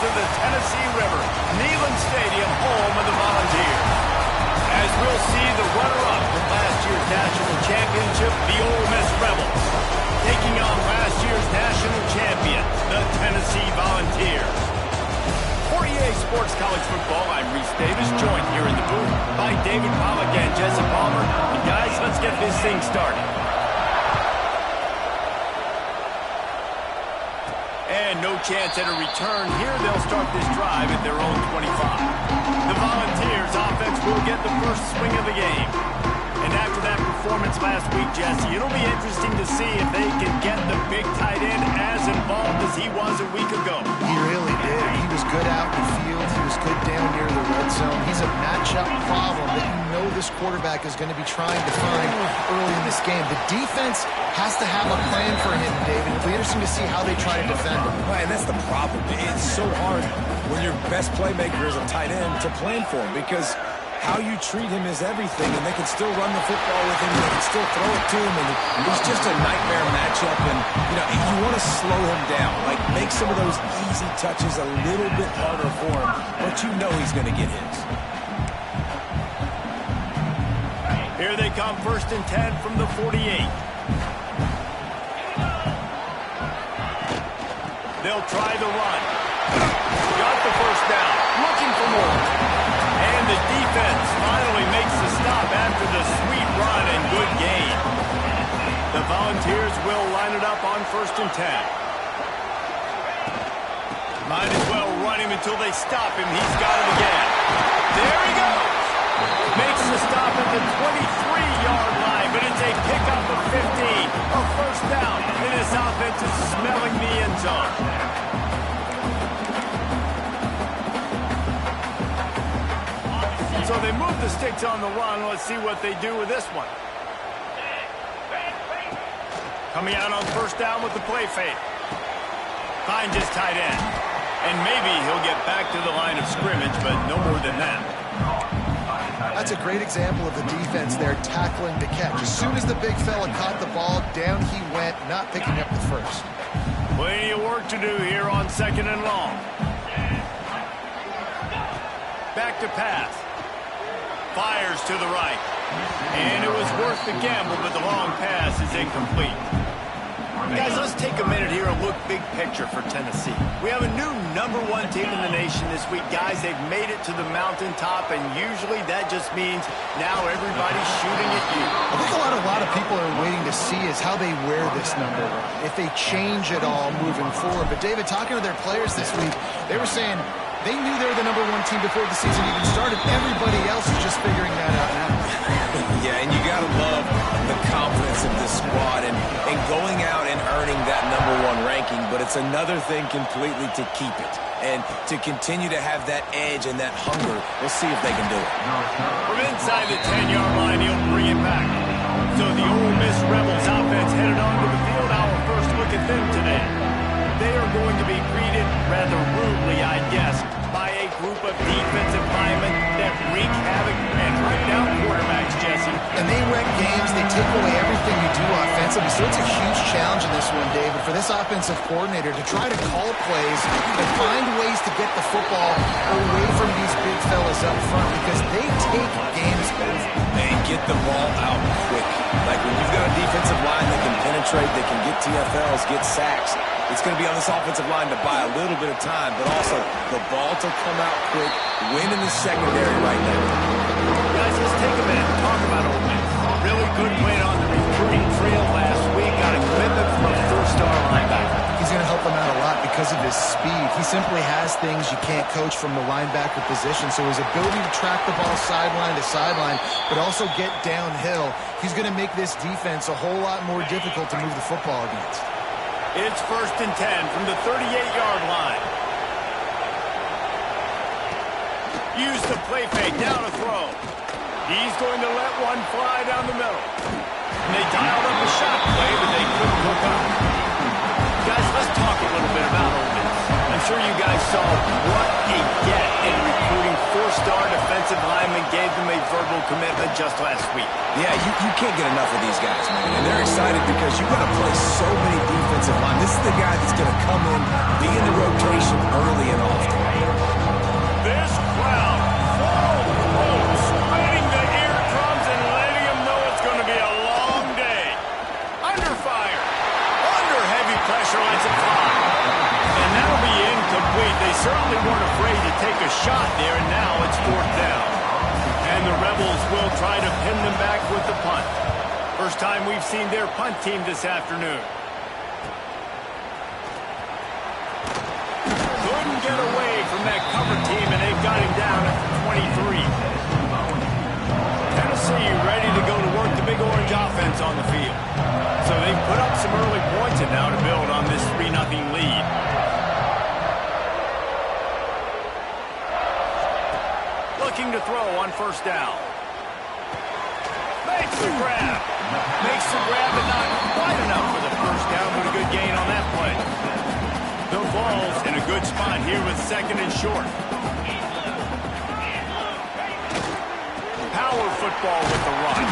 shores of the Tennessee River, Neyland Stadium, home of the Volunteers. As we'll see the runner-up from last year's national championship, the Ole Miss Rebels, taking on last year's national champion, the Tennessee Volunteers. For EA Sports College Football, I'm Reese Davis, joined here in the booth by David Pollack and Jesse Palmer. And guys, let's get this thing started. And no chance at a return here. They'll start this drive at their own 25. The Volunteers offense will get the first swing of the game. And after that performance last week, Jesse, it'll be interesting to see if they can get the big tight end as involved as he was a week ago. He really did. He was good out in the field. He was good down near the red zone. He's a matchup problem that you know this quarterback is going to be trying to find early in this game. The defense has to have a plan for him, David. It'll be interesting to see how they try to defend him. Right, and that's the problem. It's so hard when your best playmaker is a tight end to plan for him, because how you treat him is everything, and they can still run the football with him, they can still throw it to him, and he's just a nightmare matchup. And you want to slow him down, like make some of those easy touches a little bit harder for him, but you know he's going to get his. Here they come, 1st and 10 from the 48. They'll try the run. Got the first down, looking for more. And the defense finally makes the stop after the sweet run and good gain. The Volunteers will line it up on 1st and 10. Might as well run him until they stop him. He's got it again. There he goes. Makes the stop at the 23-yard line, but it's a pickup of 15. A first down, and this offense is smelling the end zone. So they move the sticks on the run. Let's see what they do with this one. Coming out on 1st down with the play fake. Finds his tight end. And maybe he'll get back to the line of scrimmage, but no more than that. That's a great example of the defense there tackling the catch. As soon as the big fella caught the ball, down he went, not picking up the first. Plenty of work to do here on 2nd and long. Back to pass. Fires to the right. And it was worth the gamble, but the long pass is incomplete. Guys, let's take a minute here and look big picture for Tennessee. We have a new #1 team in the nation this week. Guys, they've made it to the mountaintop, and usually that just means now everybody's shooting at you. I think a lot of people are waiting to see is how they wear this number, if they change it all moving forward. But, David, talking to their players this week, they were saying they knew they were the #1 team before the season even started. Everybody else is just figuring that out now. Yeah, and you got to love the confidence of this squad and going out and earning that #1 ranking, but it's another thing completely to keep it and to continue to have that edge and that hunger. We'll see if they can do it. From inside the 10-yard line, he'll bring it back. So the Ole Miss Rebels offense headed onto the field. Our first look at them today. They are going to be greeted rather rudely, I guess, by a group of defensive linemen that wreak havoc and hunt down quarterbacks, Jesse. And they wreck games. They take away everything you do offensively. So it's a huge challenge in this one, David, for this offensive coordinator to try to call plays and find ways to get the football away from these big fellas up front, because they take games over. And get the ball out quick. Like when you've got a defensive line that can penetrate, that can get TFLs, get sacks, it's going to be on this offensive line to buy a little bit of time, but also the ball to come out quick, win in the secondary right now. Guys, let's take a minute and talk about Ole Miss. Really good win on the recruiting trail last week. Got a commitment from a 4-star linebacker. He's going to help them out a lot because of his speed. He simply has things you can't coach from the linebacker position. So his ability to track the ball sideline to sideline, but also get downhill, he's going to make this defense a whole lot more difficult to move the football against. It's 1st and 10 from the 38-yard line. Use the play fake, down to throw. He's going to let one fly down the middle. And they dialed up a shot play, but they couldn't hook up. Guys, let's talk a little bit about Ole Miss. I'm sure you guys saw what a get in recruiting four-star defensive lineman gave them a verbal commitment just last week. Yeah, you can't get enough of these guys, man. And they're excited because you've got to play so many defensive line. This is the guy that's going to come in, be in the rotation early and often. This crowd full, spinning the eardrums and letting them know it's going to be a long day. Under fire. Under heavy pressure, lets it fly. And that'll be incomplete. They certainly weren't afraid to take a shot there, and now it's fourth down. And the Rebels will try to pin them back with the punt. First time we've seen their punt team this afternoon. Couldn't get away from that cover team, and they've got him down at 23. Tennessee ready to go to work the Big Orange offense on the field. So they've put up some early points and now to build on this 3-0 lead. Looking to throw on first down. Makes the grab. Makes the grab, but not quite enough for the first down, but a good gain on that play. The ball's in a good spot here with second and short. Power football with the run.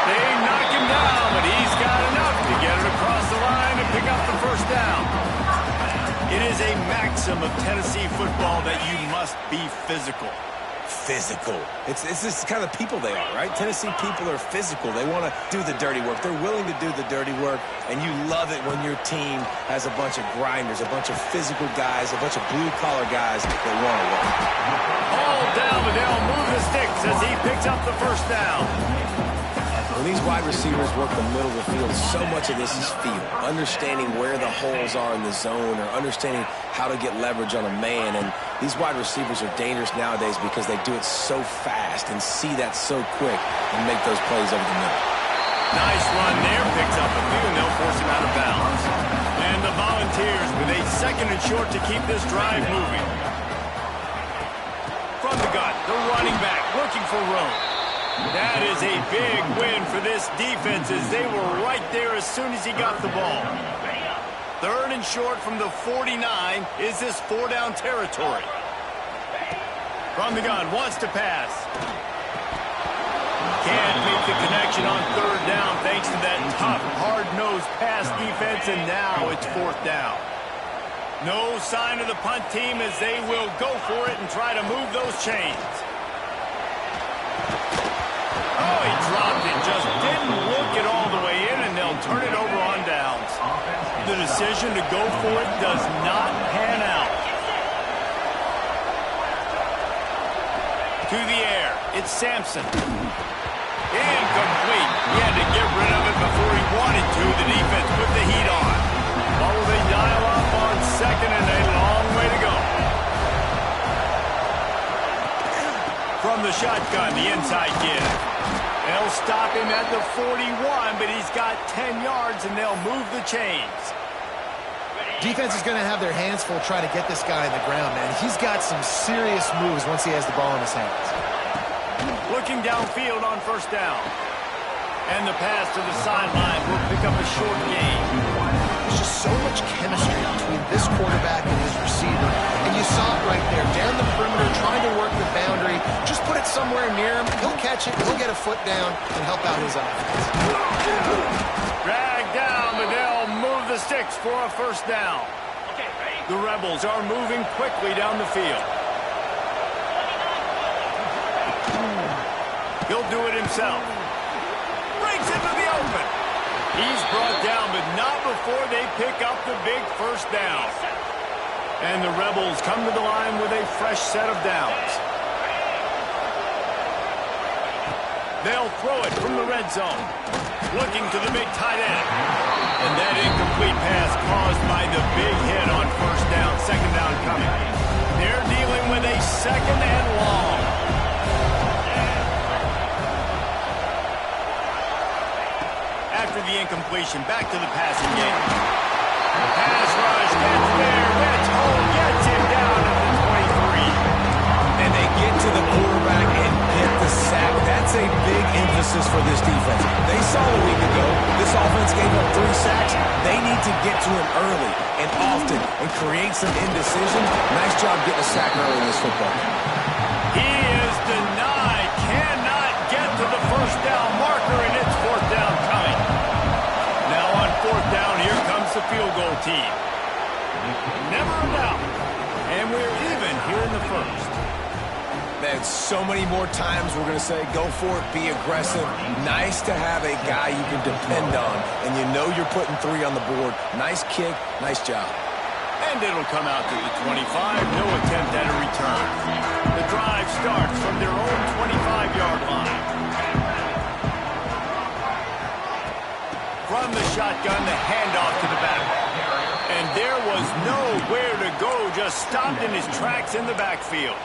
They knock him down, but he's got enough to get it across the line and pick up the first down. It is a maxim of Tennessee football that you must be physical. Physical. It's just kind of the people they are, right? Tennessee people are physical. They want to do the dirty work. They're willing to do the dirty work, and you love it when your team has a bunch of grinders, a bunch of physical guys, a bunch of blue-collar guys that want to work. All down, but they'll move the sticks as he picks up the first down. When these wide receivers work the middle of the field, so much of this is feel. Understanding where the holes are in the zone or understanding how to get leverage on a man. And these wide receivers are dangerous nowadays because they do it so fast and see that so quick and make those plays over the middle. Nice run there. Picks up a few, and they'll force him out of bounds. And the Volunteers with a second and short to keep this drive moving. From the gun, the running back looking for room. That is a big win for this defense as they were right there as soon as he got the ball. Third and short from the 49. Is this four-down territory? From the gun, wants to pass. Can't make the connection on third down thanks to that tough, hard-nosed pass defense, and now it's fourth down. No sign of the punt team as they will go for it and try to move those chains. Oh, he dropped it, just didn't look it all the way in, and they'll turn it over on downs. The decision to go for it does not pan out. To the air, it's Sampson. Incomplete. He had to get rid of it before he wanted to. The defense put the heat on. Oh, they dial up on second, and a long way to go. From the shotgun, the inside give. They'll stop him at the 41, but he's got 10 yards, and they'll move the chains. Defense is going to have their hands full trying to get this guy on the ground, man. He's got some serious moves once he has the ball in his hands. Looking downfield on first down. And the pass to the sideline will pick up a short gain. There's just so much chemistry between this quarterback and his receiver. And you saw it right there, down the perimeter, trying to work the boundary. Just put it somewhere near him. He'll catch it, he'll get a foot down, and help out his offense. Dragged down, but they'll move the sticks for a first down. The Rebels are moving quickly down the field. He'll do it himself. Breaks into the open. He's brought down, but not before they pick up the big first down. And the Rebels come to the line with a fresh set of downs. They'll throw it from the red zone. Looking to the big tight end. And that incomplete pass caused by the big hit on first down. Second down coming. They're dealing with a second and long. After the incompletion, back to the passing game. Pass rush, gets there, gets home, gets him down at the 23. And they get to the quarterback and get the sack. That's a big emphasis for this defense. They saw a week ago, this offense gave up 3 sacks. They need to get to him early and often and create some indecision. Nice job getting a sack early in this football game. He is denied. Cannot get to the first down marker, and it's fourth down coming. Now on fourth down, here comes the field goal team. Never a doubt. And we're even here in the first. Man, so many more times we're going to say, go for it, be aggressive. Nice to have a guy you can depend on, and you know you're putting 3 on the board. Nice kick, nice job. And it'll come out to the 25, no attempt at a return. The drive starts from their own 25-yard line. From the shotgun, the handoff to the back. And there was nowhere to go, just stopped in his tracks in the backfield.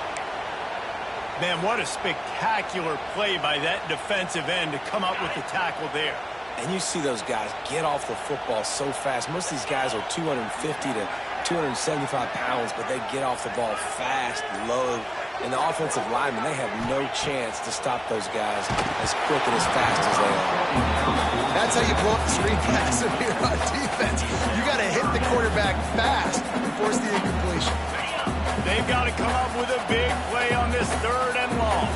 Man, what a spectacular play by that defensive end to come up with the tackle there. And you see those guys get off the football so fast. Most of these guys are 250 to 275 pounds, but they get off the ball fast, low. And the offensive linemen, they have no chance to stop those guys as quick and as fast as they are. That's how you blow up the screen pass if you're on defense. You got to hit the quarterback fast and force the incompletion. They've got to come up with a big play on this third and long.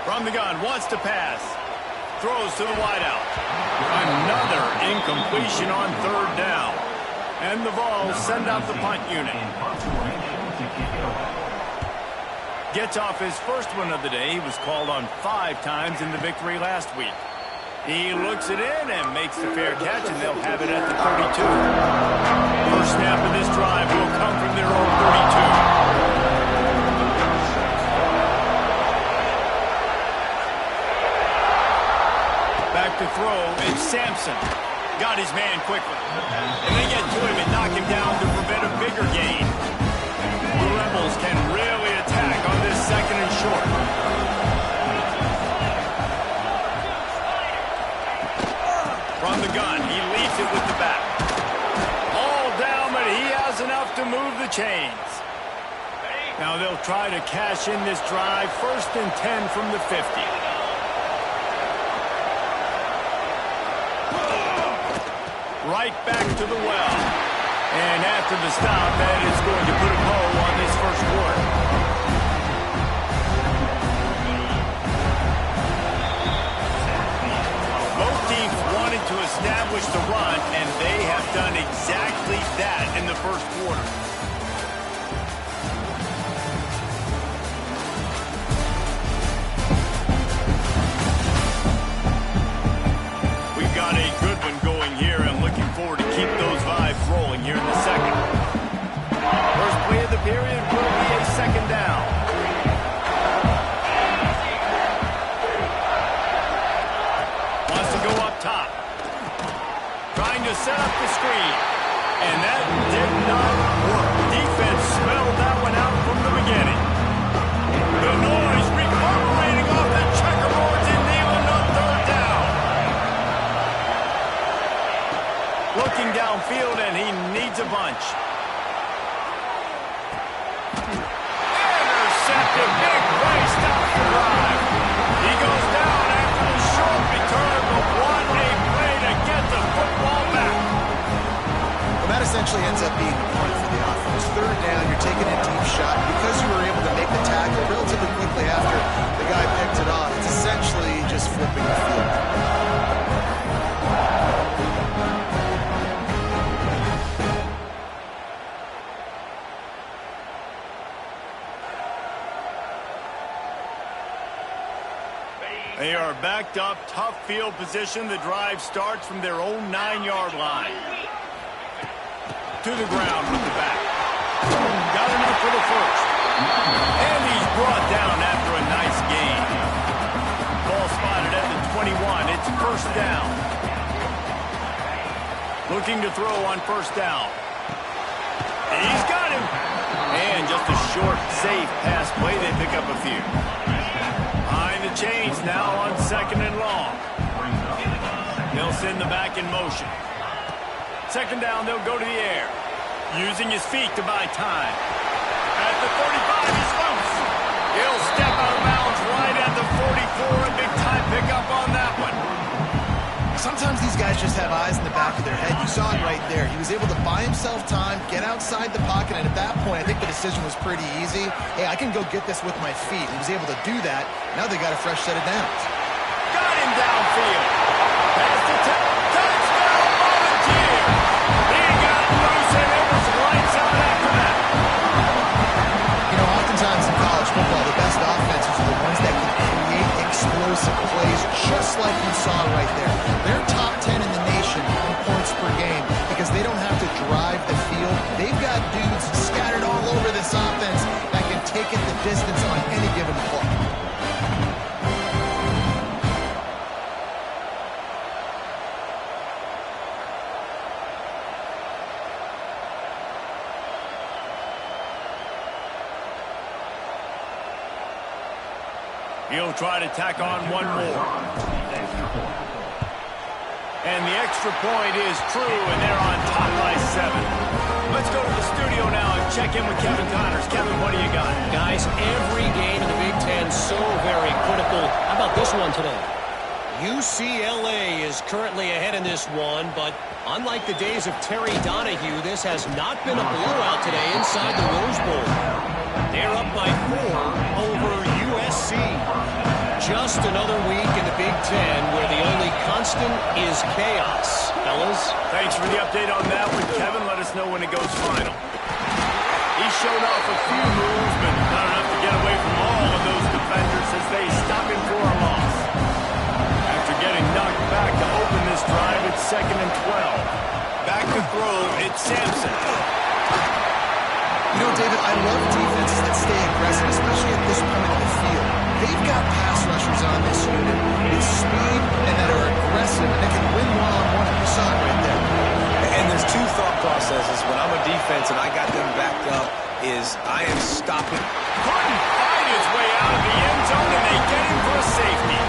From the gun, wants to pass. Throws to the wideout. Another incompletion on third down. And the Vols send out the punt unit. Gets off his first one of the day. He was called on 5 times in the victory last week. He looks it in and makes the fair catch, and they'll have it at the 32. First snap of this drive will come from their own 32. Back to throw, it's Sampson. Got his man quickly. And they get to him and knock him down to prevent a bigger gain. The Rebels can really attack on this second and short. From the gun, he leaves it with the back. All down, but he has enough to move the chains. Now they'll try to cash in this drive. First and 10 from the 50. Right back to the well. And after the stop, that is going to put a bow on this first quarter. Both teams wanted to establish the run, and they have done exactly that in the first quarter. We've got a good one going here, and looking forward to keep those vibes rolling here in the second. First play of the period will be a second down. Wants to go up top. Trying to set up the screen. And that did not work. Defense smelled that one out from the beginning. The noise reverberating off the checkerboards in Neyland on third down. Looking downfield, and he needs a bunch. Intercepted. Big play. Stops the drive. He goes down after the short return, but what a play to get the football back. Well, that essentially ends up being the point for the offense. Third down, you're taking a deep shot. Because you were able to make the tackle relatively quickly after the guy picked it off, it's essentially just flipping the field. They are backed up, tough field position. The drive starts from their own 9-yard line. To the ground with the back. Got enough for the first. And he's brought down after a nice gain. Ball spotted at the 21. It's first down. Looking to throw on first down. He's got him. And just a short, safe pass play. They pick up a few. Behind the chains now on second and long. They'll send the back in motion. Second down, they'll go to the air. Using his feet to buy time. At the 35, he's loose. He'll step out of bounds right at the 44. A big time pickup on that one. Sometimes these guys just have eyes in the back of their head. You saw it right there. He was able to buy himself time, get outside the pocket, and at that point, I think the decision was pretty easy. Hey, I can go get this with my feet. He was able to do that. Now they got a fresh set of downs. Got him downfield. Pass to touchdown, Volunteer. He got loose, and it was lights out after that. You know, oftentimes in college football, the best offenses are the ones that can create explosive plays, just like you saw right there. They're top 10 in the nation in points per game because they don't have to drive the field. They've got dudes scattered all over this offense that can take it the distance on any given play. He'll try to tack on one more. And the extra point is true, and they're on top by 7. Let's go to the studio now and check in with Kevin Connors. Kevin, what do you got? Guys, every game in the Big Ten so very critical. How about this one today? UCLA is currently ahead in this one, but unlike the days of Terry Donahue, this has not been a blowout today inside the Rose Bowl. They're up by 4 over USC. Just another week in the Big Ten where the only constant is chaos. Fellas? Thanks for the update on that one, Kevin. Let us know when it goes final. He showed off a few moves, but not enough to get away from all of those defenders as they stop him for a loss. After getting knocked back to open this drive, it's 2nd and 12. Back to throw, it's Sampson. You know, David, I love defenses that stay aggressive, especially at this point in the field. They've got pass rushers on this unit with speed and that are aggressive and that can win one-on-one. You saw it right there. And there's two thought processes. When I'm a defense and I got them backed up, is I am stopping. Couldn't find his way out of the end zone, and they get him for a safety.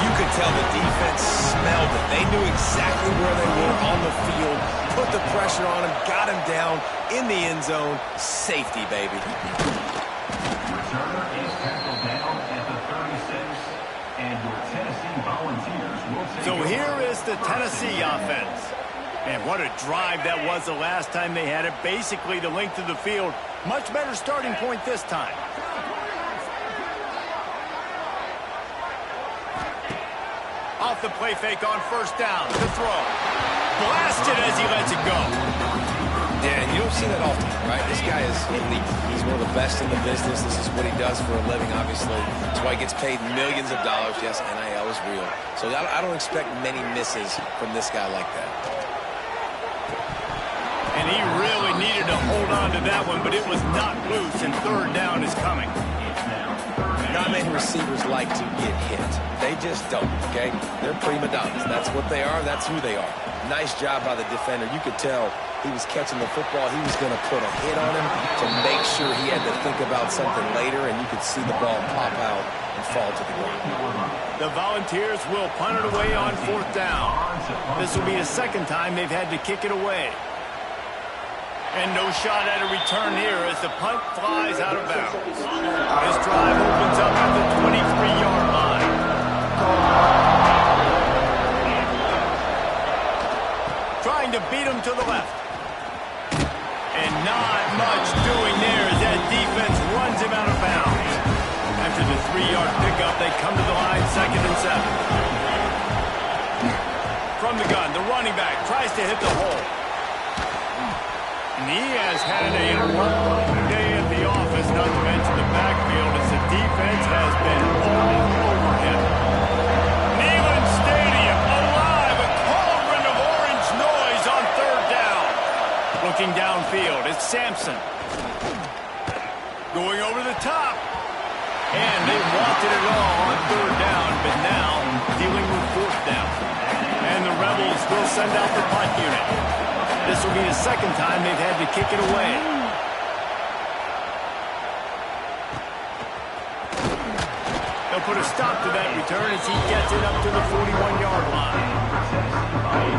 You could tell the defense smelled it. They knew exactly where they were on the field, put the pressure on him, got him down in the end zone. Safety, baby. Returner is tackled down at the 36, and your Tennessee Volunteers will take So here is the Tennessee offense. And what a drive that was the last time they had it. Basically the length of the field. Much better starting point this time. Off the play fake on first down. The throw. Blasted as he lets it go. Yeah, and you don't see that often, right? This guy is elite. He's one of the best in the business. This is what he does for a living, obviously. That's why he gets paid millions of dollars. Yes, NIL is real. So I don't expect many misses from this guy like that. And he really needed to hold on to that one, but it was not loose, and 3rd down is coming. Not many receivers like to get hit. They just don't, okay? They're prima donnas. That's what they are. That's who they are. Nice job by the defender. You could tell he was catching the football. He was going to put a hit on him to make sure he had to think about something later, and you could see the ball pop out and fall to the ground. The Volunteers will punt it away on 4th down. This will be the 2nd time they've had to kick it away. And no shot at a return here as the punt flies out of bounds. This drive opens up at the 23-yard line. Trying to beat him to the left. And not much doing there as that defense runs him out of bounds. After the 3-yard pickup, they come to the line 2nd and 7. From the gun, the running back tries to hit the hole. And he has had a long day at the office, not to mention the backfield, as the defense has been all over him. Neyland Stadium alive, a cauldron of orange noise on 3rd down. Looking downfield, it's Sampson. Going over the top. And they wanted it all on 3rd down, but now dealing with 4th down. And the Rebels will send out the punt unit. This will be the 2nd time they've had to kick it away. They'll put a stop to that return as he gets it up to the 41-yard line.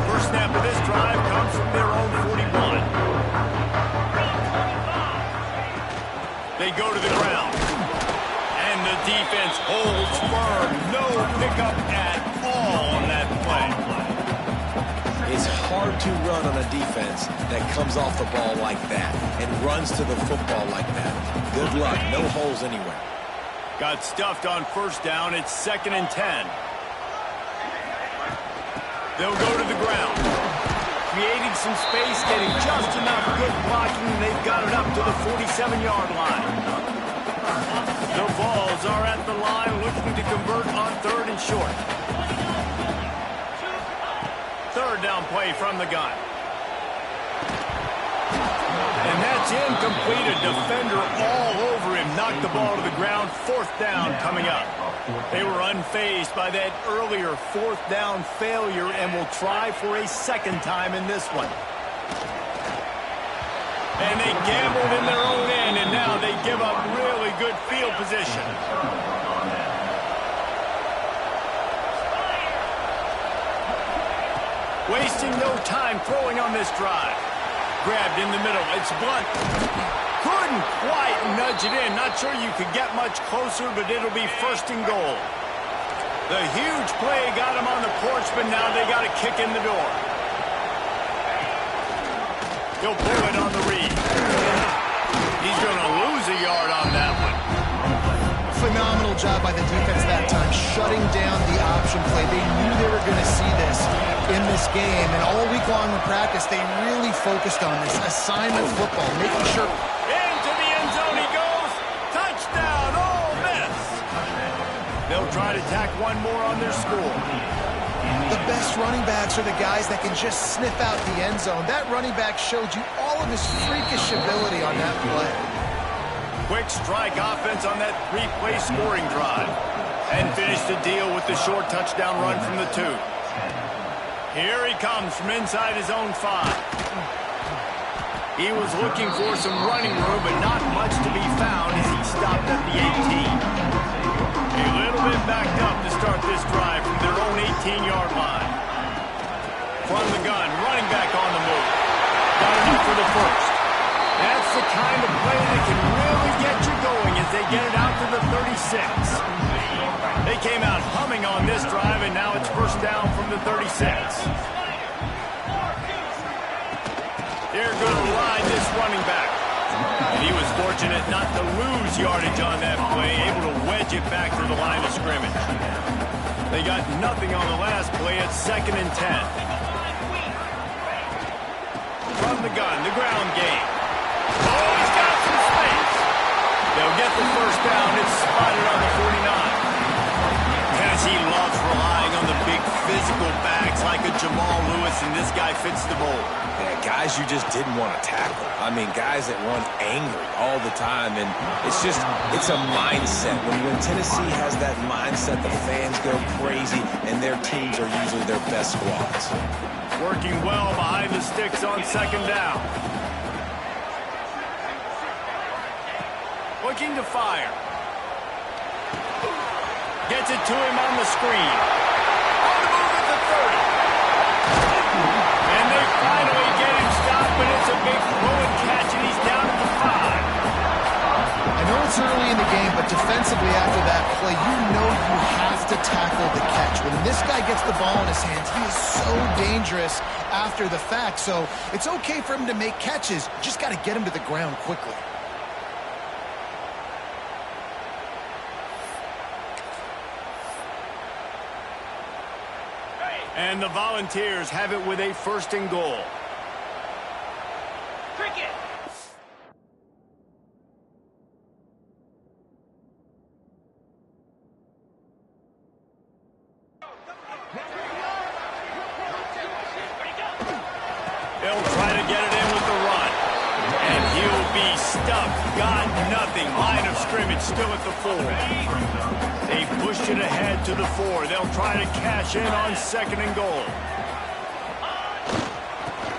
First snap of this drive comes from their own 41. They go to the ground. And the defense holds firm. No pickup at all on that play. hard to run on a defense that comes off the ball like that and runs to the football like that. Good luck. No holes anywhere. Got stuffed on first down. It's 2nd and 10. They'll go to the ground. Creating some space, getting just enough good blocking, and they've got it up to the 47-yard line. The Vols are at the line looking to convert on 3rd and short. 3rd down play from the gun. And that's incomplete. A defender all over him. Knocked the ball to the ground. 4th down coming up. They were unfazed by that earlier 4th down failure and will try for a 2nd time in this one. And they gambled in their own end, and now they give up really good field position. Wasting no time throwing on this drive. Grabbed in the middle. It's Blunt. Couldn't quite nudge it in. Not sure you could get much closer, but it'll be 1st and goal. The huge play got him on the porch, but now they got a kick in the door. He'll pull it on the read. He's going to lose a yard on that one. Phenomenal job by the defense that time, shutting down the option play. They knew they were going to see this in this game, and all week long in practice, they really focused on this assignment football, making sure. Into the end zone he goes. Touchdown, Ole Miss. They'll try to tack one more on their score. The best running backs are the guys that can just sniff out the end zone. That running back showed you all of his freakish ability on that play. Quick strike offense on that 3-play scoring drive. And finished the deal with the short touchdown run from the 2. Here he comes from inside his own 5. He was looking for some running room, but not much to be found as he stopped at the 18. A little bit backed up to start this drive from their own 18-yard line. From the gun, running back on the move. Got enough for the 1st. That's the kind of play that can really get you going as they get it out to the 36. They came out humming on this drive, and now it's 1st down from the 36. They're going to ride this running back. And he was fortunate not to lose yardage on that play, able to wedge it back to the line of scrimmage. They got nothing on the last play at 2nd and 10. From the gun, the ground game. Oh, he's got some space. They'll get the 1st down. It's spotted on the 49. Tennessee loves relying on the big physical backs like a Jamal Lewis, and this guy fits the mold. Yeah, guys you just didn't want to tackle. I mean, guys that run angry all the time, and it's a mindset. When Tennessee has that mindset, the fans go crazy, and their teams are usually their best squads. Working well behind the sticks on 2nd down. Looking to fire. Gets it to him on the screen. On the move at the 30. And they finally get him stopped, but it's a big throw and catch, and he's down at the 5. I know it's early in the game, but defensively after that play, you know you have to tackle the catch. When this guy gets the ball in his hands, he is so dangerous after the fact. So it's okay for him to make catches. Just got to get him to the ground quickly. And the Volunteers have it with a 1st and goal. Cricket. They'll try to get it in with the run. And he'll be stuffed. Got nothing. Line of scrimmage still at the 4. They pushed it ahead to the 4. They'll try to cash in on 2nd and goal.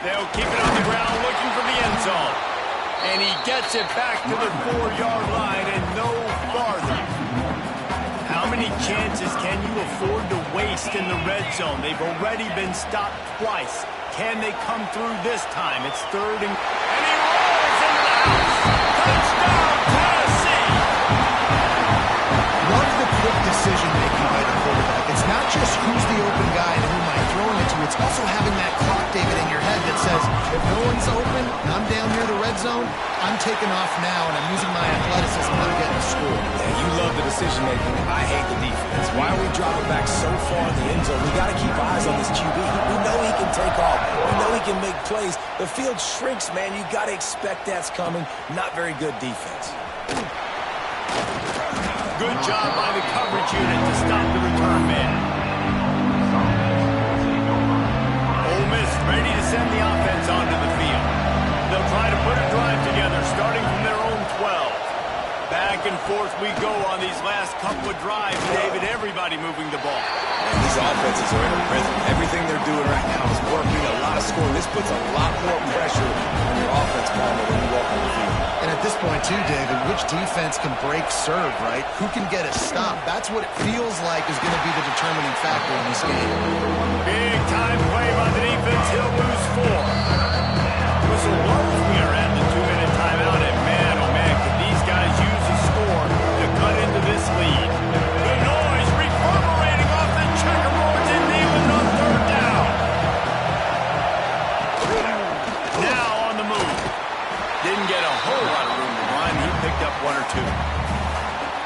They'll keep it on the ground looking for the end zone. And he gets it back to the 4-yard line and no farther. How many chances can you afford to waste in the red zone? They've already been stopped twice. Can they come through this time? It's 3rd and he rolls into the house. Touchdown, Tennessee! Love the quick decision-making by the quarterback. It's not just who's the open guy and who might throwing it to. It's also having that clock, David, in your head that says, if no one's open, and I'm down near the red zone, I'm taking off now, and I'm using my athleticism and I'm getting a score. Yeah, you love the decision-making. I hate the defense. Why are we dropping back so far in the end zone? We got to keep eyes on this QB. We know he can take off. We know he can make plays. The field shrinks, man. You got to expect that's coming. Not very good defense. Good job by the coverage unit to stop the return man. Ole Miss ready to send the offense onto the field. They'll try to put a drive together, starting from their own 12. Back and forth we go on these last couple of drives, David. Everybody moving the ball. And these offenses are in a rhythm. Everything they're doing right now is working. A lot of scoring. This puts a lot more pressure on your offense, Palmer, when you walk on the field. And at this point, too, David, which defense can break serve, right? Who can get a stop? That's what it feels like is going to be the determining factor in this game. Big time play by the defense. He'll lose 4. Whistle blows. We are at the 2-minute timeout. And man, oh man, could these guys use a score to cut into this lead. The noise reverberating off the checkerboards in Neyland on 3rd down. Now on the move. Didn't get a whole lot of room to run. He picked up 1 or 2.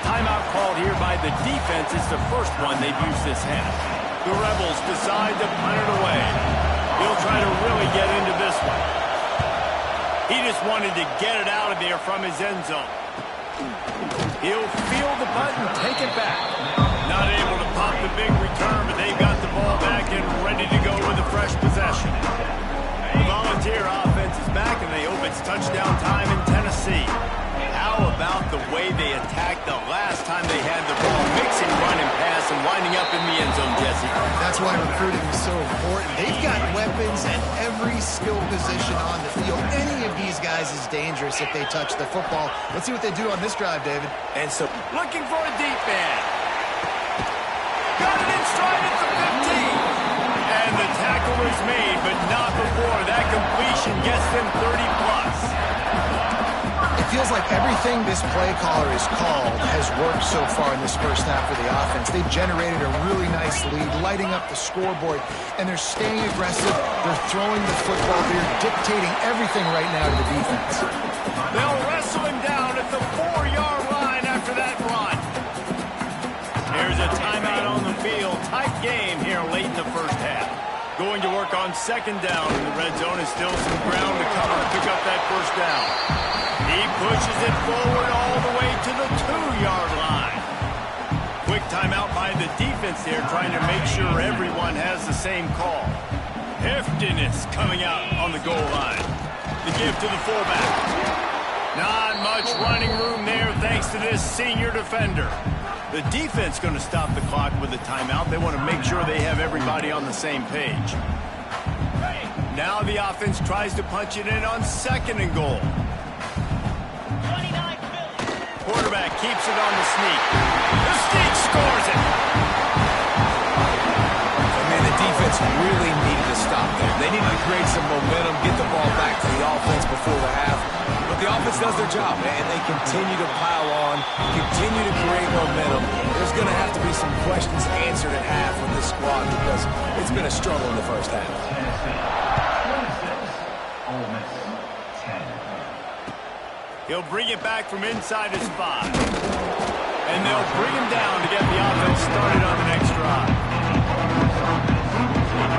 Timeout called here by the defense. It's the first one they've used this half. The Rebels decide to punt it away. He'll try to really get into this one. He just wanted to get it out of there from his end zone. He'll field the punt and take it back. Not able to pop the big return, but they've got the ball back and ready to go with a fresh possession. The Volunteer offense is back, and they hope it's touchdown time in Tennessee. How about the way they attacked the last time they had the ball, mixing run and pass and winding up in the end zone, Jesse? That's why recruiting is so important. They've got weapons at every skill position on the field. Any of these guys is dangerous if they touch the football. Let's see what they do on this drive, David. And so, looking for a deep man. Got it in stride at the 15. And the tackle is made, but not before that completion gets them 30-plus. It feels like everything this play caller has called has worked so far in this first half for the offense. They've generated a really nice lead, lighting up the scoreboard, and they're staying aggressive. They're throwing the football. They're dictating everything right now to the defense. They'll wrestle him down at the 4-yard line after that run. Here's a timeout on the field. Tight game here late in the first half. Going to work on 2nd down in the red zone. Is still some ground to cover to pick up that 1st down. He pushes it forward all the way to the 2-yard line. Quick timeout by the defense there, trying to make sure everyone has the same call. Heftiness coming out on the goal line. The give to the fullback. Not much running room there thanks to this senior defender. The defense going to stop the clock with a timeout. They want to make sure they have everybody on the same page. Now the offense tries to punch it in on 2nd and goal. Quarterback keeps it on the sneak. The sneak scores it. I mean, the defense really needed to stop there. They needed to create some momentum, get the ball back to the offense before the half. But the offense does their job, man. They continue to pile on, continue to create momentum. There's going to have to be some questions answered at half with this squad because it's been a struggle in the first half. Ole Miss 10. He'll bring it back from inside his 5. And they'll bring him down to get the offense started on the next drive.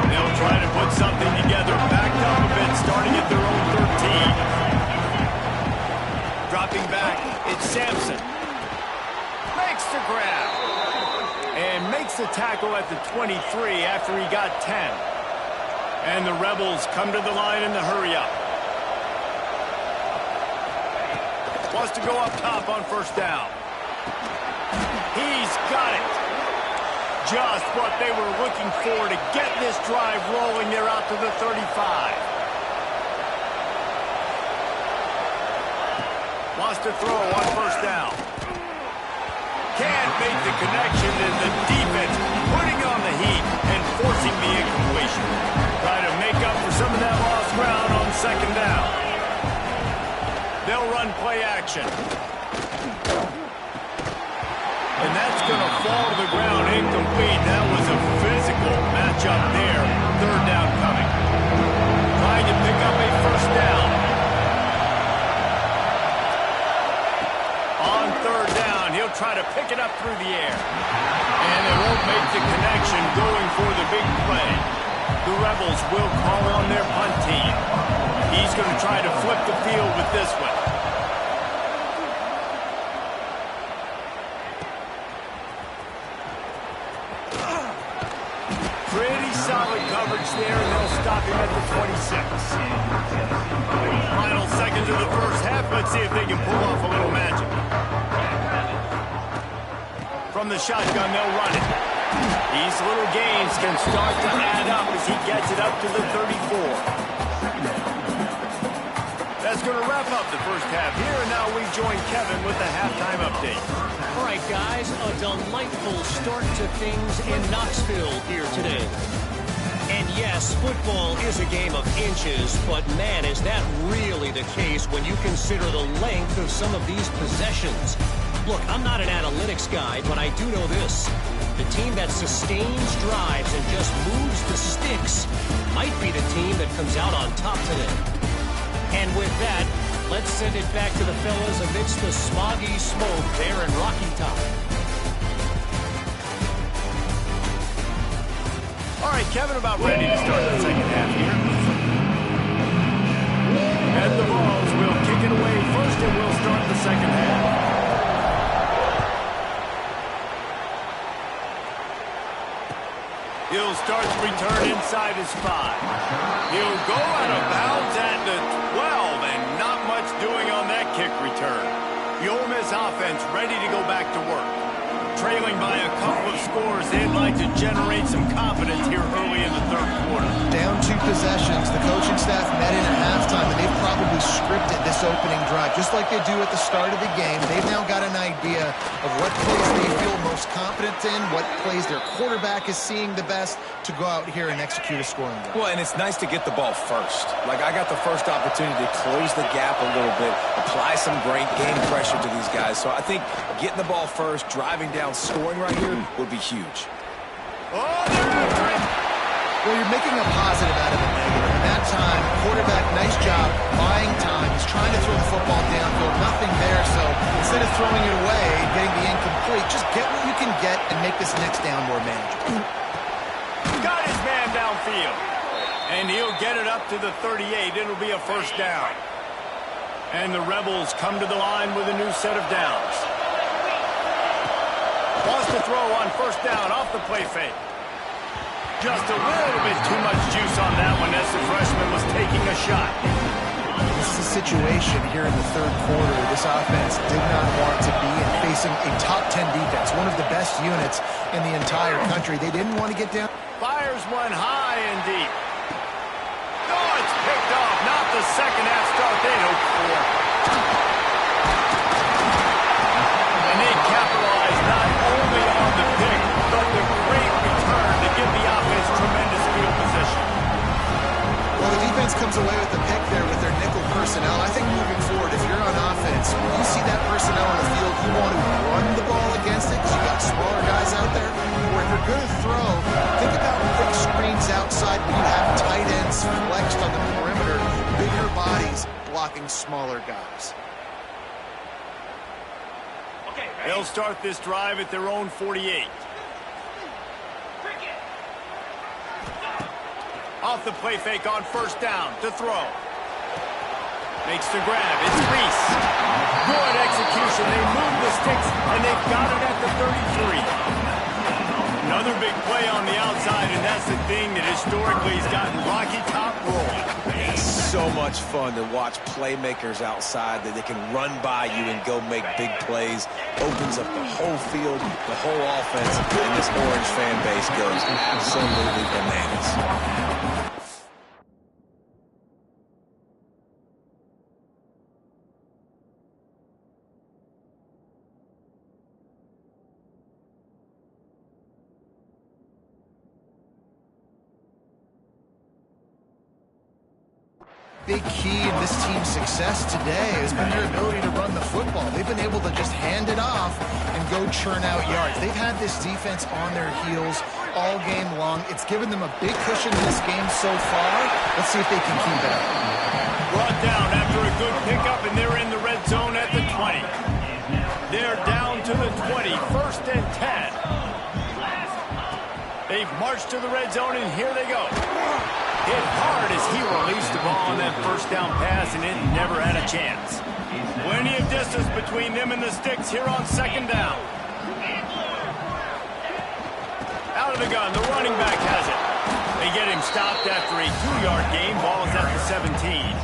They'll try to put something together, backed up a bit, starting at their own 13. Dropping back, it's Sampson. Makes the grab. And makes the tackle at the 23 after he got 10. And the Rebels come to the line in the hurry-up. Wants to go up top on 1st down. He's got it. Just what they were looking for to get this drive rolling. They're out to the 35. Wants to throw on 1st down. Can't make the connection, and the defense putting on the heat and forcing the incompletion. Try to make up for some of that lost ground on 2nd down. They'll run play action. And that's going to fall to the ground incomplete. That was a physical matchup there. Third down coming. Trying to pick up a first down. On third down, he'll try to pick it up through the air. And they won't make the connection going for the big play. The Rebels will call on their punt team. He's going to try to flip the field with this one. Pretty solid coverage there, and they'll stop him at the 26. Final seconds of the first half. Let's see if they can pull off a little magic. From the shotgun, they'll run it. These little gains can start to add up as he gets it up to the 34. That's going to wrap up the first half here, and now we join Kevin with the halftime update. All right, guys, a delightful start to things in Knoxville here today. And yes, football is a game of inches, but man, is that really the case when you consider the length of some of these possessions. Look, I'm not an analytics guy, but I do know this. The team that sustains drives and just moves the sticks might be the team that comes out on top today. And with that, let's send it back to the fellas amidst the smoggy smoke there in Rocky Top. All right, Kevin, about ready to start the second half here. And the Vols will kick it away first, and we'll start the second half. He'll start to return inside his 5. He'll go out of bounds at the 12, and not much doing on that kick return. The Ole Miss offense ready to go back to work. Trailing by a couple of scores, they'd like to generate some confidence here early in the third quarter. Down 2 possessions. The coaching staff met in at halftime, and they've probably scripted this opening drive, just like they do at the start of the game. They've now got an idea of what plays they feel most confident in, what plays their quarterback is seeing the best to go out here and execute a scoring drive. Well, and it's nice to get the ball first. Like, I got the first opportunity to close the gap a little bit, apply some great game pressure to these guys. So I think getting the ball first, driving down, scoring right here would be huge. Oh, they're after it! Well, you're making a positive out of a negative. In that time, quarterback, nice job, buying time. He's trying to throw the football downfield, nothing there. So instead of throwing it away, getting the incomplete, just get what you can get and make this next down more manageable. Got his man downfield. And he'll get it up to the 38. It'll be a first down. And the Rebels come to the line with a new set of downs. Lost the throw on first down off the play fake. Just a little bit too much juice on that one as the freshman was taking a shot. This is a situation here in the third quarter this offense did not want to be in, facing a top 10 defense, one of the best units in the entire country. They didn't want to get down. Fires one high and deep. Oh, it's picked off. Not the second half start they'd hoped for. And they capitalized not only on the pick, but the great return to give the offense tremendous field position. Well, the defense comes away with the pick there with their nickel personnel. I think moving forward, if you're on offense, when you see that personnel on the field, you want to run the ball against it because you got smaller guys out there. Or if you're going to throw, think about quick screens outside when you have tight ends flexed on the perimeter, bigger bodies blocking smaller guys. They'll start this drive at their own 48. Off the play fake on first down to throw. Makes the grab. It's Reese. Good execution. They move the sticks, and they've got it at the 33. Another big play on the outside, and that's the thing that historically has gotten Rocky Top rolling. It's so much fun to watch playmakers outside that they can run by you and go make big plays. Opens up the whole field, the whole offense, and this Orange fan base goes absolutely bananas. big key in this team's success today has been their ability to run the football. They've been able to just hand it off and go churn out yards. They've had this defense on their heels all game long. It's given them a big cushion in this game so far. Let's see if they can keep it up. Brought down after a good pickup, and they're in the red zone at the 20. They're down to the 20, 1st and 10. They've marched to the red zone, and here they go. Hit hard as he released the ball on that first down pass, and it never had a chance. Plenty of distance between them and the sticks here on 2nd down. Out of the gun, the running back has it. They get him stopped after a 2-yard gain. Ball's at the 17.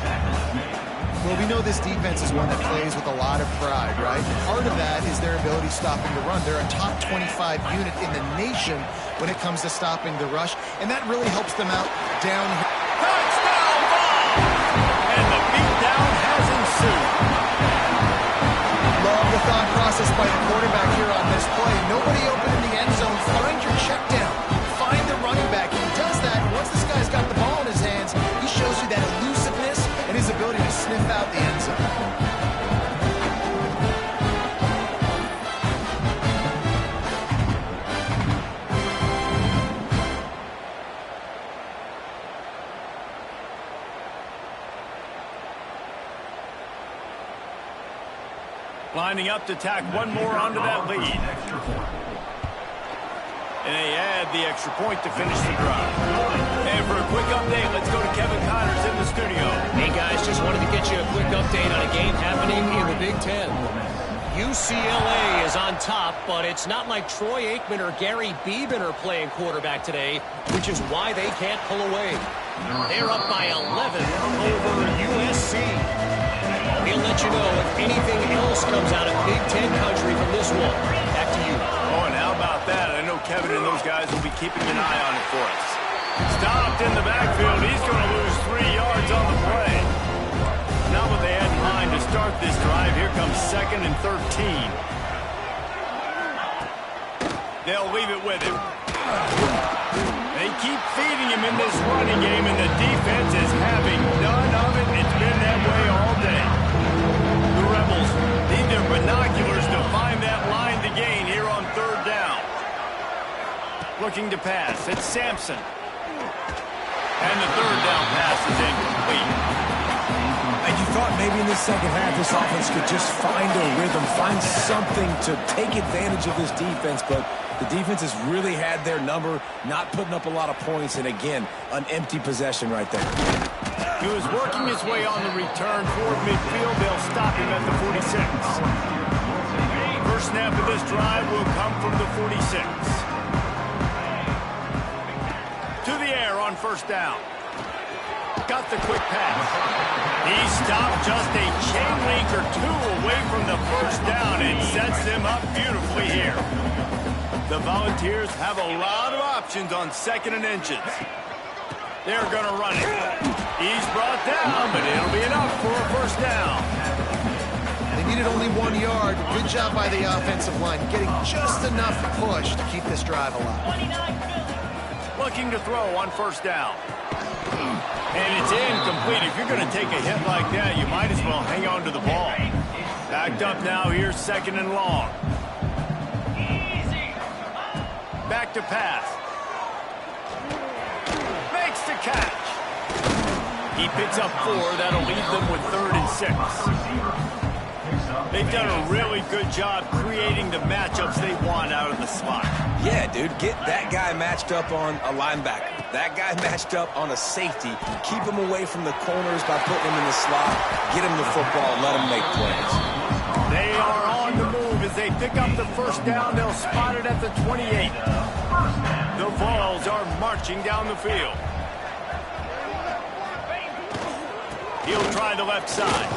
Well, we know this defense is one that plays with a lot of pride, right? Part of that is their ability stopping the run. They're a top 25 unit in the nation when it comes to stopping the rush, and that really helps them out down here. Touchdown ball! And the beatdown has ensued. Love the thought process by the quarterback here on this play. Nobody open in the end zone. Find your check down. Find the running back. He does that, and once this guy's got the ball in his hands, he shows you that elusiveness and his ability to sniff out the end zone. Lining up to tack one more onto that lead. And they add the extra point to finish the drive. And for a quick update, let's go to Kevin Connors in the studio. Hey, guys, just wanted to get you a quick update on a game happening in the Big Ten. UCLA is on top, but it's not like Troy Aikman or Gary Beeben are playing quarterback today, which is why they can't pull away. They're up by 11 over USC. We'll let you know if anything else comes out of Big Ten country from this one. Back to you. Oh, and how about that? I know Kevin and those guys will be keeping an eye on it for us. Stopped in the backfield. He's going to lose 3 yards on the play. Not what they had in mind to start this drive. Here comes 2nd and 13. They'll leave it with him. They keep feeding him in this running game, and the defense is having none of it. It's been that way all day. The Rebels need their binoculars to find that line to gain here on 3rd down. Looking to pass. It's Sampson. And the 3rd down pass is incomplete. And you thought maybe in the second half this offense could just find a rhythm, find something to take advantage of this defense, but the defense has really had their number, not putting up a lot of points, and again, an empty possession right there. He was working his way on the return toward midfield. They'll stop him at the 46. First snap of this drive will come from the 46. To the air on 1st down. Got the quick pass. He stopped just a chain link or 2 away from the 1st down and sets them up beautifully here. The Volunteers have a lot of options on 2nd and inches. They're going to run it. He's brought down, but it'll be enough for a 1st down. They needed only 1 yard. Good job by the offensive line, getting just enough push to keep this drive alive. Looking to throw on 1st down. And it's incomplete. If you're going to take a hit like that, you might as well hang on to the ball. Backed up now. Here's 2nd and long. Back to pass. Makes the catch. He picks up 4. That'll leave them with 3rd and 6. They've done a really good job creating the matchups they want out of the slot. Yeah, dude, get that guy matched up on a linebacker. That guy matched up on a safety. Keep him away from the corners by putting him in the slot. Get him the football. Let him make plays. They are on the move as they pick up the 1st down. They'll spot it at the 28. The Vols are marching down the field. He'll try the left side.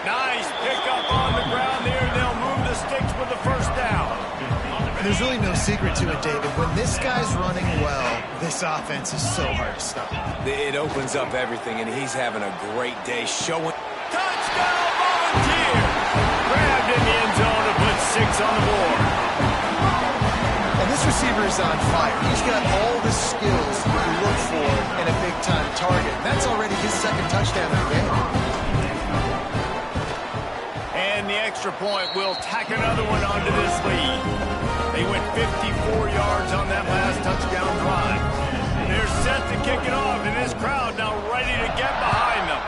Nice pickup on the ground there. They'll move the sticks with the 1st down. There's really no secret to it, David. When this guy's running well, this offense is so hard to stop. It opens up everything, and he's having a great day showing. Touchdown, Volunteer! Grabbed in the end zone to put 6 on the board. And this receiver is on fire. He's got all the skills you look for in a big-time target. That's already his second touchdown of the game. And the extra point will tack another one onto this lead. They went 54 yards on that last touchdown drive. They're set to kick it off, and this crowd now ready to get behind them.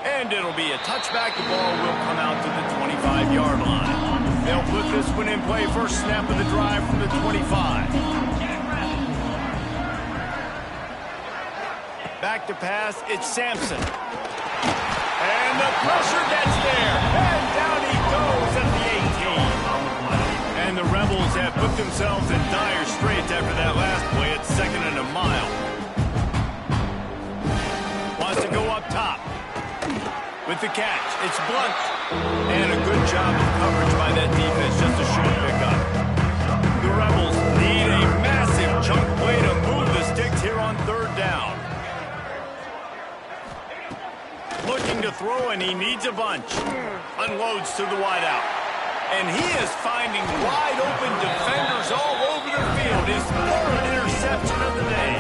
And it'll be a touchback. The ball will come out to the 25-yard line. They'll put this one in play. First snap of the drive from the 25. Back to pass, it's Sampson. And the pressure gets there. And down he goes at the 18. And the Rebels have put themselves in dire straits after that last play at 2nd and a mile. Wants to go up top. With the catch, it's Blunt. And a good job of coverage by that defense, just a short pickup. The Rebels need a massive chunk play to move the sticks here on 3rd down. Looking to throw, and he needs a bunch. Unloads to the wideout. And he is finding wide open defenders all over the field. His 3rd interception of the day.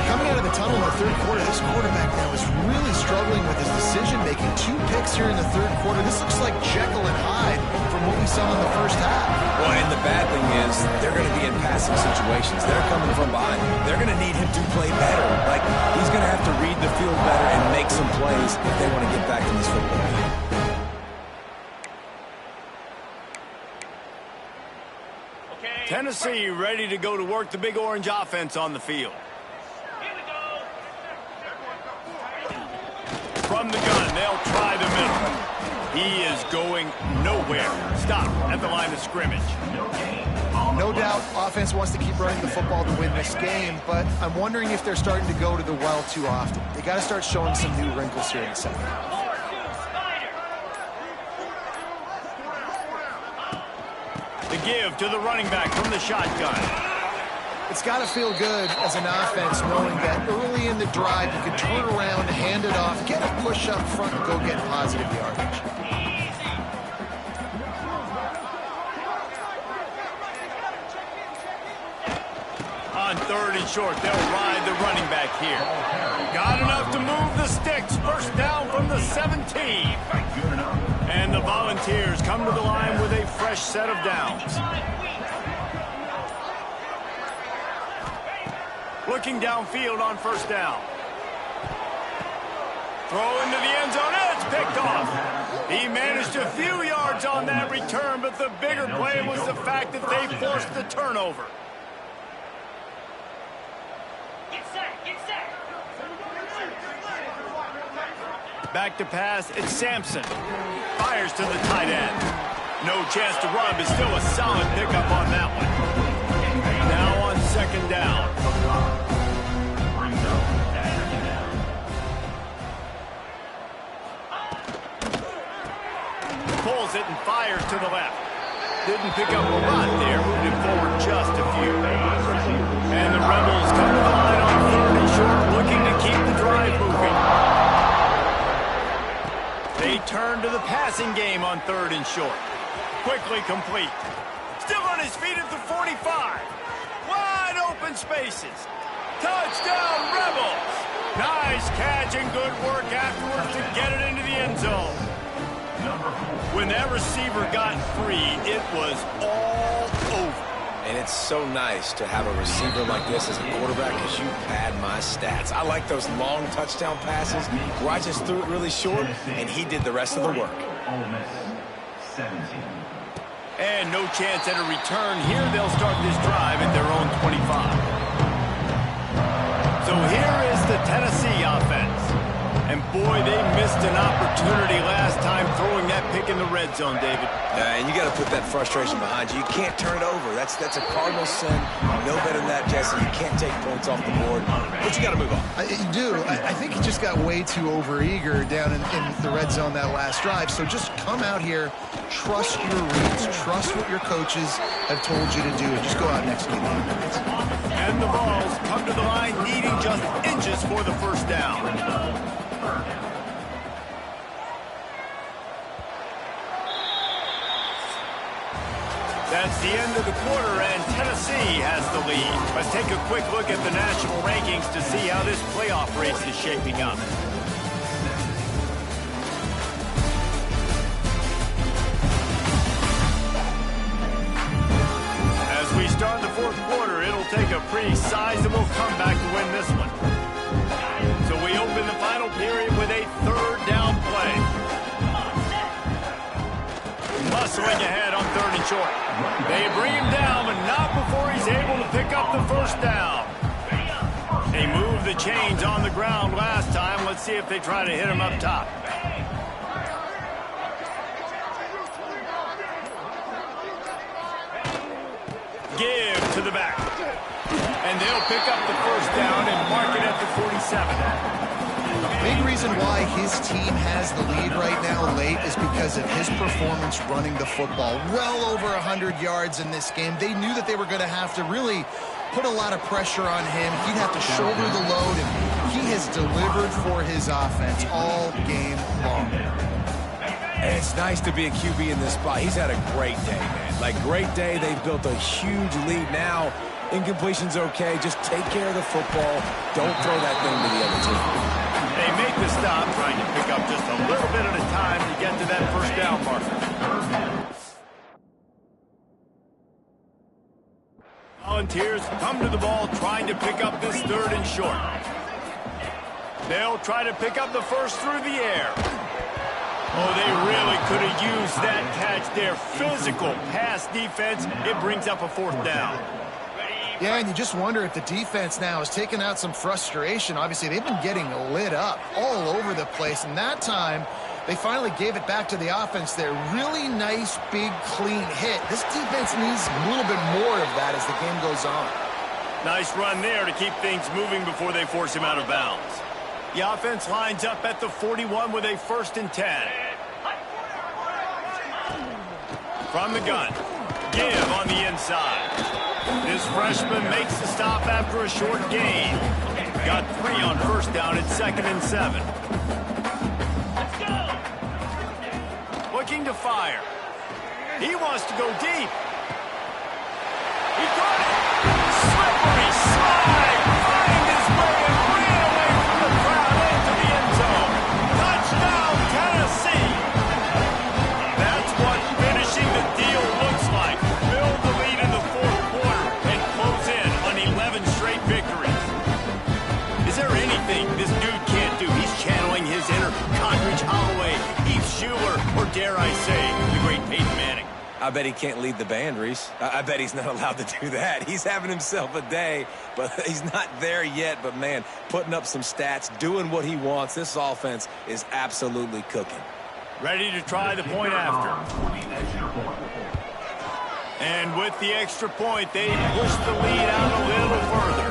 Coming out of the tunnel in the 3rd quarter, this quarterback now is really struggling with his decision-making. 2 picks here in the 3rd quarter. This looks like Jekyll and Hyde from what we saw in the first half. Well, and the bad thing is they're going to be in passing situations. They're coming from behind. They're going to need him to play better. Like, he's going to have to read the field better and make some plays if they want to get back in this football game. Tennessee ready to go to work the Big Orange offense on the field. From the gun, they'll try the middle. He is going nowhere. Stop at the line of scrimmage. No doubt, offense wants to keep running the football to win this game, but I'm wondering if they're starting to go to the well too often. They got to start showing some new wrinkles here in the second half. The give to the running back from the shotgun. It's got to feel good as an offense knowing that early in the drive you can turn around, hand it off, get a push up front, and go get positive yardage. On 3rd and short, they'll ride the running back here. Got enough to move the sticks. First down from the 17. And the Volunteers come to the line with a fresh set of downs. Looking downfield on 1st down. Throw into the end zone. It's picked off. He managed a few yards on that return, but the bigger play was the fact that they forced the turnover. Back to pass, it's Sampson. Fires to the tight end. No chance to run, but still a solid pickup on that one. Now on 2nd down. Pulls it and fires to the left. Didn't pick up a lot there, moved it forward just a few. And the Rebels come to the line on 3rd and short, looking to keep the drive moving. They turn to the passing game on 3rd and short. Quickly complete. Still on his feet at the 45. Wide open spaces. Touchdown, Rebels. Nice catch and good work afterwards to get it into the end zone. When that receiver got free, it was all over. And it's so nice to have a receiver like this as a quarterback because you pad my stats. I like those long touchdown passes where I just threw it really short and he did the rest of the work. Ole Miss 17. And no chance at a return here. They'll start this drive at their own 25. So here is the Tennessee offense. And boy, they missed an opportunity last time throwing that pick in the red zone, David. And you got to put that frustration behind you. You can't turn it over. That's a cardinal sin. You know better than that, Jesse. You can't take points off the board. But you got to move on. You do. I think he just got way too overeager down in the red zone that last drive. So just come out here, trust your reads, trust what your coaches have told you to do, and just go out and execute the offense. And the balls come to the line, needing just inches for the first down. It's the end of the quarter, and Tennessee has the lead. Let's take a quick look at the national rankings to see how this playoff race is shaping up. As we start the fourth quarter, it'll take a pretty sizable comeback to win this one. So we open the final period with a third down play. Muscling ahead on third and short. They bring him down, but not before he's able to pick up the first down. They moved the chains on the ground last time. Let's see if they try to hit him up top. Give to the back. And they'll pick up the first down and mark it at the 47. A big reason why his team has the lead right now late is because of his performance running the football. Well over 100 yards in this game. They knew that they were going to have to really put a lot of pressure on him. He'd have to shoulder the load, and he has delivered for his offense all game long. And it's nice to be a QB in this spot. He's had a great day, man. Like, great day. They've built a huge lead now. Incompletion's okay. Just take care of the football. Don't throw that thing to the other team. They make the stop, trying to pick up just a little bit at a time to get to that first down marker. Volunteers come to the ball trying to pick up this third and short. They'll try to pick up the first through the air. Oh, they really could have used that catch there. Physical pass defense. It brings up a fourth down. Yeah, and you just wonder if the defense now has taken out some frustration. Obviously, they've been getting lit up all over the place, and that time they finally gave it back to the offense there. Really nice, big, clean hit. This defense needs a little bit more of that as the game goes on. Nice run there to keep things moving before they force him out of bounds. The offense lines up at the 41 with a 1st and 10. From the gun, give on the inside. This freshman makes the stop after a short gain. Got 3 on first down at 2nd and 7. Looking to fire. He wants to go deep. He got it. Slippery slide. Find his way and ran away from the crowd into the end zone. Touchdown, Tennessee. That's what finishing the deal looks like. Build the lead in the fourth quarter and close in on 11 straight victories. Is there anything this dude can't do? He's channeling his inner Condridge Holloway, Heath Schuler, or dare I say, the great Peyton Manning. I bet he can't lead the band, Reese. I bet he's not allowed to do that. He's having himself a day, but he's not there yet. But, man, putting up some stats, doing what he wants. This offense is absolutely cooking. Ready to try the point after. And with the extra point, they push the lead out a little further.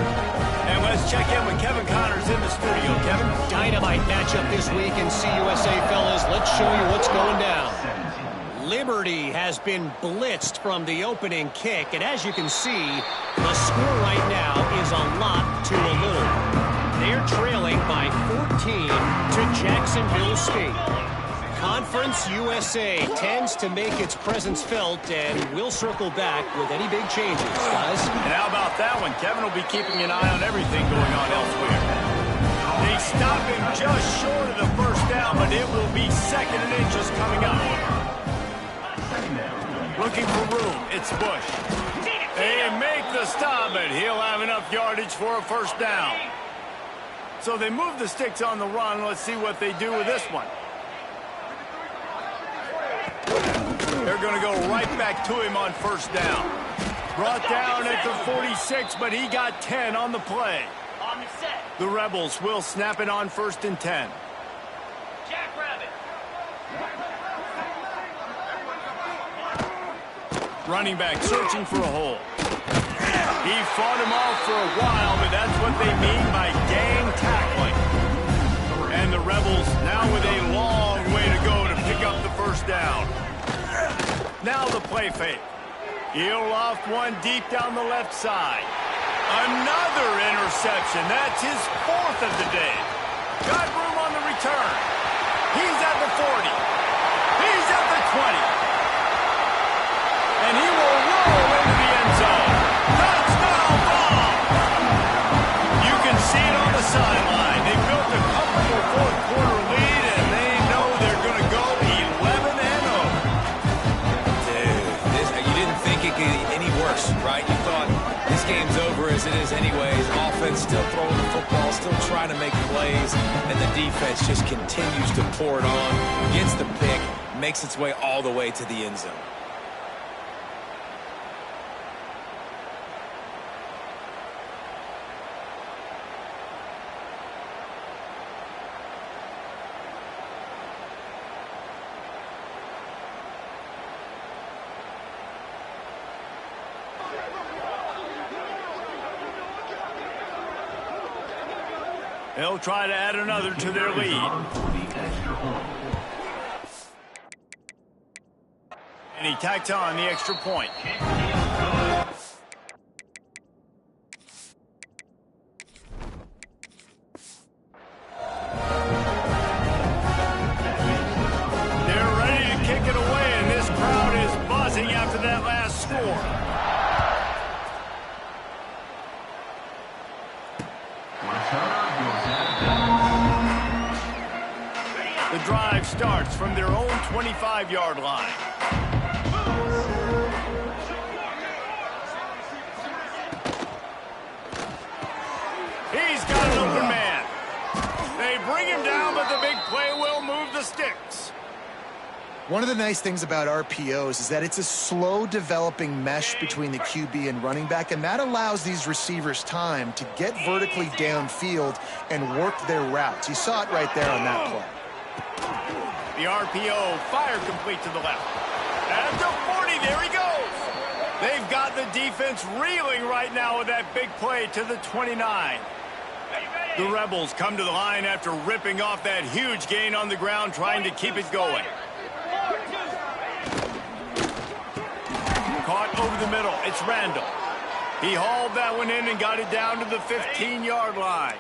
And let's check in with Kevin Connors in the studio. Kevin? Dynamite matchup this week in CUSA, fellas. Let's show you what's going down. Liberty has been blitzed from the opening kick, and as you can see, the score right now is a lot to a little. They're trailing by 14 to Jacksonville State. Conference USA tends to make its presence felt, and we'll circle back with any big changes, guys. And how about that one? Kevin will be keeping an eye on everything going on elsewhere. They stop him just short of the first down, but it will be 2nd and inches coming up. Looking for room, it's Bush. They make the stop, but he'll have enough yardage for a first down. So they move the sticks on the run. Let's see what they do with this one. They're going to go right back to him on first down. Brought down at the 46, but he got 10 on the play. The Rebels will snap it on 1st and 10. Running back searching for a hole. He fought him off for a while, but that's what they mean by gang tackling. And the Rebels now with a long way to go to pick up the first down. Now the play fake. He'll loft one deep down the left side. Another interception. That's his 4th of the day. Got room on the return. He's at the 40. He's at the 20. And he will roll those anyways. Offense still throwing the football, still trying to make plays, and the defense just continues to pour it on, gets the pick, makes its way all the way to the end zone. They'll try to add another to their lead. And he tacked on the extra point. They're ready to kick it away, and this crowd is buzzing after that last score. The drive starts from their own 25-yard line. He's got an open man. They bring him down, but the big play will move the sticks. One of the nice things about RPOs is that it's a slow developing mesh between the QB and running back, and that allows these receivers time to get vertically downfield and work their routes. You saw it right there on that play. The RPO, fire complete to the left. At the 40, there he goes. They've got the defense reeling right now with that big play to the 29. The Rebels come to the line after ripping off that huge gain on the ground, trying to keep it going. Caught over the middle. It's Randall. He hauled that one in and got it down to the 15-yard line.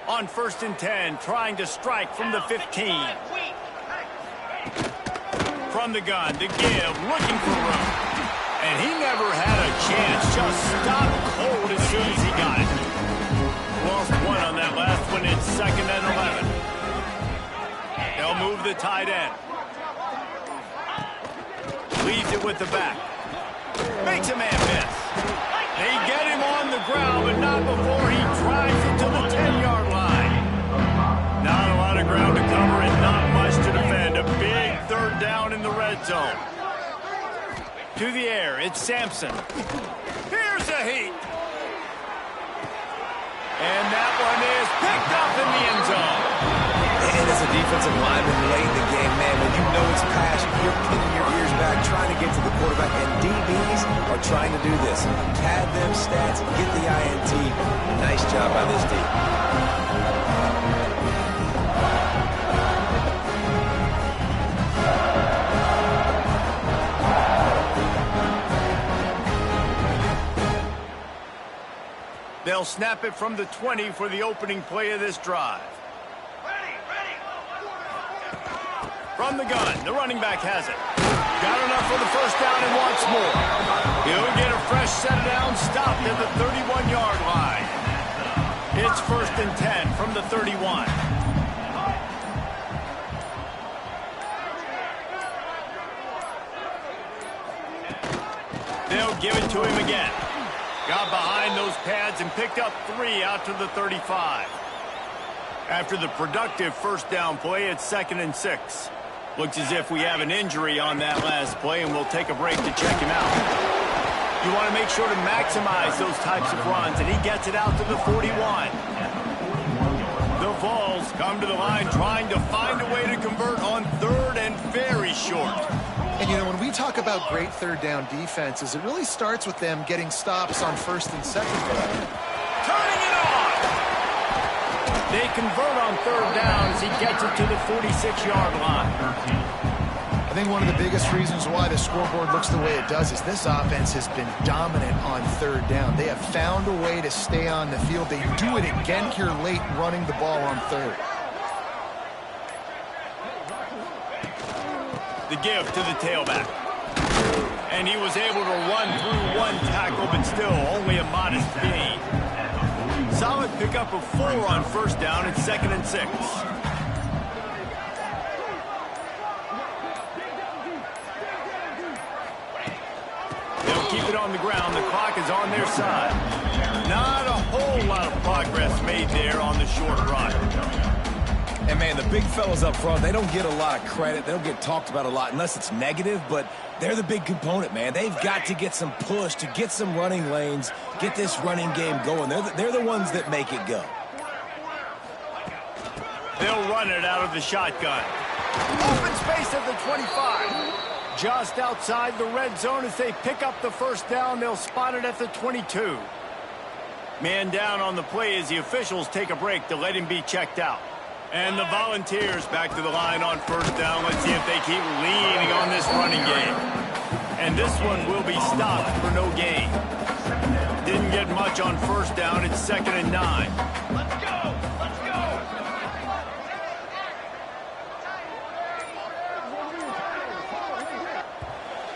On 1st and 10, trying to strike from the 15. From the gun to give, looking for room. And he never had a chance, just stopped cold as soon as he got it. Lost one on that last one. It's 2nd and 11. They'll move the tight end. Leaves it with the back. Makes a man miss. They get him on the ground, but not before he drives it to the 10-yard line. Not a lot of ground to cover and not much to defend. A big 3rd down in the red zone. To the air, it's Sampson. Here's a heat. And that one is picked up in the end zone. And as a defensive lineman late in the game, man, when you know it's passion, you're pinning your ears back, trying to get to the quarterback, and DBs are trying to do this. Pad them stats, get the INT. Nice job by this D. They'll snap it from the 20 for the opening play of this drive. From the gun, the running back has it. Got enough for the 1st down and wants more. He'll get a fresh set down, stopped at the 31-yard line. It's 1st and 10 from the 31. They'll give it to him again. Got behind those pads and picked up 3 out to the 35. After the productive 1st down play, it's 2nd and 6. Looks as if we have an injury on that last play, and we'll take a break to check him out. You want to make sure to maximize those types of runs, and he gets it out to the 41. The Vols come to the line trying to find a way to convert on 3rd and very short. And, you know, when we talk about great 3rd down defenses, it really starts with them getting stops on 1st and 2nd down. Turning it on! They convert on 3rd down as he gets it to the 46-yard line. I think one of the biggest reasons why the scoreboard looks the way it does is this offense has been dominant on 3rd down. They have found a way to stay on the field. They do it again here late, running the ball on 3rd. The give to the tailback. And he was able to run through one tackle, but still only a modest gain. Solid pickup of 4 on 1st down and 2nd and 6. They'll keep it on the ground. The clock is on their side. 9 whole lot of progress made there on the short run. And, man, the big fellas up front, they don't get a lot of credit. They don't get talked about a lot unless it's negative, but they're the big component, man. They've got to get some push to get some running lanes, get this running game going. They're the ones that make it go. They'll run it out of the shotgun. Open space at the 25. Just outside the red zone as they pick up the first down. They'll spot it at the 22. Man down on the play as the officials take a break to let him be checked out. And the Volunteers back to the line on first down. Let's see if they keep leaning on this running game. And this one will be stopped for no gain. Didn't get much on first down. It's 2nd and 9. Let's go! Let's go!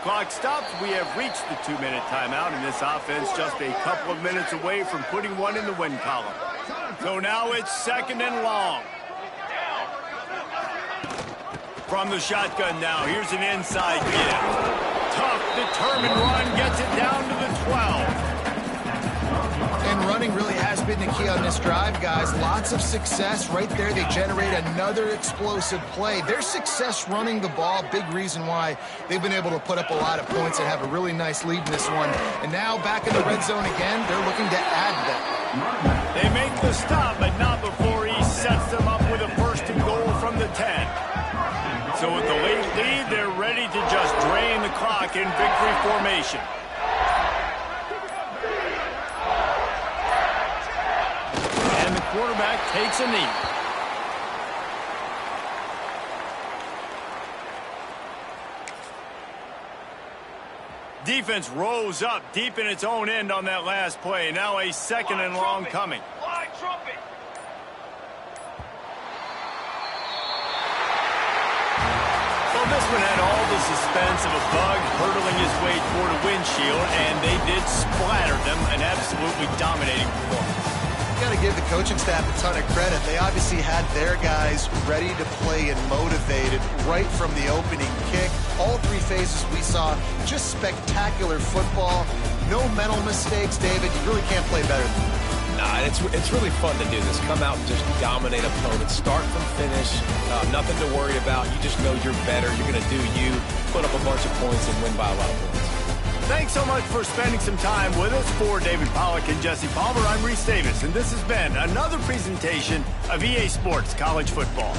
Clock stops. We have reached the 2-minute timeout, and this offense just a couple of minutes away from putting one in the win column. So now it's 2nd and long. From the shotgun now, here's an inside give. Tough, determined run, gets it down to the 12. And running really has been the key on this drive, guys. Lots of success right there. They generate another explosive play. Their success running the ball, big reason why they've been able to put up a lot of points and have a really nice lead in this one. And now back in the red zone again, they're looking to add that. They make the stop, but not before he sets them up with a 1st and goal from the 10. So with the late lead, they're ready to just drain the clock in victory formation. And the quarterback takes a knee. Defense rose up deep in its own end on that last play. Now a 2nd and long coming. This one had all the suspense of a bug hurtling his way toward a windshield, and they did splatter them, an absolutely dominating performance. You got to give the coaching staff a ton of credit. They obviously had their guys ready to play and motivated right from the opening kick. All 3 phases we saw, just spectacular football. No mental mistakes, David. You really can't play better than that. Nah, it's really fun to do this. Come out and just dominate opponents. Start from finish. Nothing to worry about. You just know you're better. You're going to do you. Put up a bunch of points and win by a lot of points. Thanks so much for spending some time with us. For David Pollack and Jesse Palmer, I'm Reese Davis, and this has been another presentation of EA Sports College Football.